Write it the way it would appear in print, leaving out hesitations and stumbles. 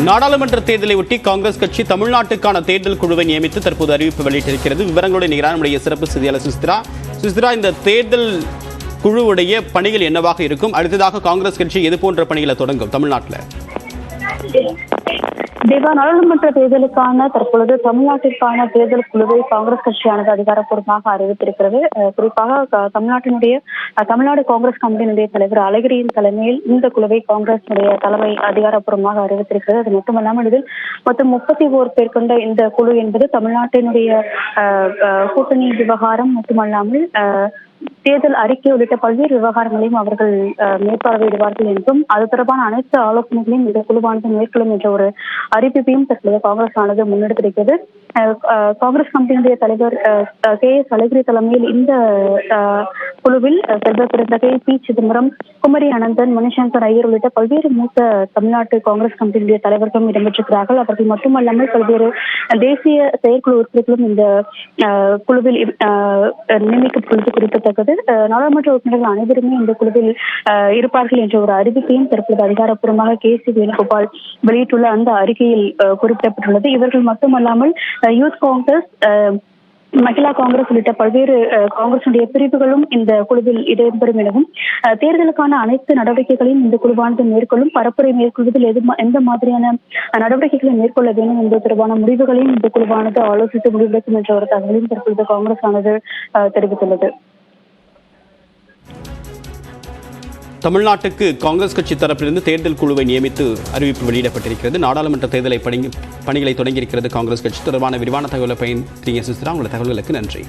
நாடாளுமன்ற தேர்தலை ஒட்டி காங்கிரஸ் கட்சி தமிழ்நாட்டுக்கான தேர்தல் குழுவை நியமித்து தற்போது அறிவிப்பு வெளியிட்டிருக்கிறது. விவரங்களுடைய நிகரான நம்முடைய சிறப்பு செய்தியாளர் சுஸ்திரா, இந்த தேர்தல் குழுவுடைய பணிகள் என்னவாக இருக்கும்? அடுத்ததாக காங்கிரஸ் கட்சி எது போன்ற பணிகளை தொடங்கும் தமிழ்நாட்டில்? தேவா, நாடாளுமன்ற தேர்தலுக்கான தற்பொழுது தமிழ்நாட்டிற்கான தேர்தல் குழுவை காங்கிரஸ் கட்சியானது அதிகாரப்பூர்வமாக அறிவித்திருக்கிறது. குறிப்பாக தமிழ்நாடு காங்கிரஸ் கமிட்டியினுடைய தலைவர் அழகிரியின் தலைமையில் இந்த குழுவை காங்கிரஸ் தலைமை அதிகாரப்பூர்வமாக அறிவித்திருக்கிறது. அது மட்டுமல்லாமல் இதில் மொத்தம் 31 பேர் கொண்ட இந்த குழு என்பது தமிழ்நாட்டினுடைய கூட்டணி விவகாரம் மட்டுமல்லாமல் தேர்தல் அறிக்கை உள்ளிட்ட பல்வேறு விவகாரங்களையும் அவர்கள் மேற்பார்வையிடுவார்கள் என்றும் அது தொடர்பான அனைத்து ஆலோசனைகளையும் இந்த குழுவானது மேற்கொள்ளும் என்ற ஒரு அறிவிப்பையும் தற்போது காங்கிரஸ் ஆனது முன்னெடுத்திருக்கிறது. காங்கிரஸ் கமிட்டியினுடைய தலைவர் KS அழகிரி தலைமையில் இந்த குழுவில் செல்வ பெருந்தகை, பி. சிதம்பரம், குமரி அனந்தன், மணிசங்கர் ஐயர் உள்ளிட்ட பல்வேறு மூத்த தமிழ்நாட்டு காங்கிரஸ் கமிட்டியினுடைய தலைவர்களும் இடம்பெற்றிருக்கிறார்கள். அவர்கள் மட்டுமல்லாமல் பல்வேறு தேசிய செயற்குழு உறுப்பினர்களும் இந்த குழுவில் நியமிக்கப்பட்டுள்ளது குறிப்பிடத்தக்கது. நாடாளுமன்ற உறுப்பினர்கள் அனைவருமே இந்த குழுவில் இருப்பார்கள் என்ற ஒரு அறிவிப்பையும் தற்போது அதிகாரப்பூர்வமாக KC வேணுகோபால் வெளியிட்டுள்ள அந்த அறிக்கையில் குறிப்பிடப்பட்டுள்ளது. இவர்கள் மட்டுமல்லாமல் யூத் காங்கிரஸ், மகிழா காங்கிரஸ் உள்ளிட்ட பல்வேறு காங்கிரசுடைய பிரிவுகளும் இந்த குழுவில் இடம்பெறும் எனவும் தேர்தலுக்கான அனைத்து நடவடிக்கைகளையும் இந்த குழுவானது மேற்கொள்ளும். பரப்புரை மேற்கொள்வதில் எந்த மாதிரியான நடவடிக்கைகளை மேற்கொள்ள வேண்டும் என்பது தொடர்பான முடிவுகளையும் இந்த குழுவானது ஆலோசித்து முடிவெடுக்கும் என்ற ஒரு தகவலையும் தற்பொழுது காங்கிரஸ் ஆனது தெரிவித்துள்ளது. தமிழ்நாட்டுக்கு காங்கிரஸ் கட்சி தரப்பிலிருந்து தேர்தல் குழுவை நியமித்து அறிவிப்பு வெளியிடப்பட்டிருக்கிறது. நாடாளுமன்ற தேர்தலை பணிகளை தொடங்கியிருக்கிறது காங்கிரஸ் கட்சி. தொடர்பான விரிவான தகவலை பயன்படுத்திய சுஸ்திரா, உங்களுடைய தகவல்களுக்கு நன்றி.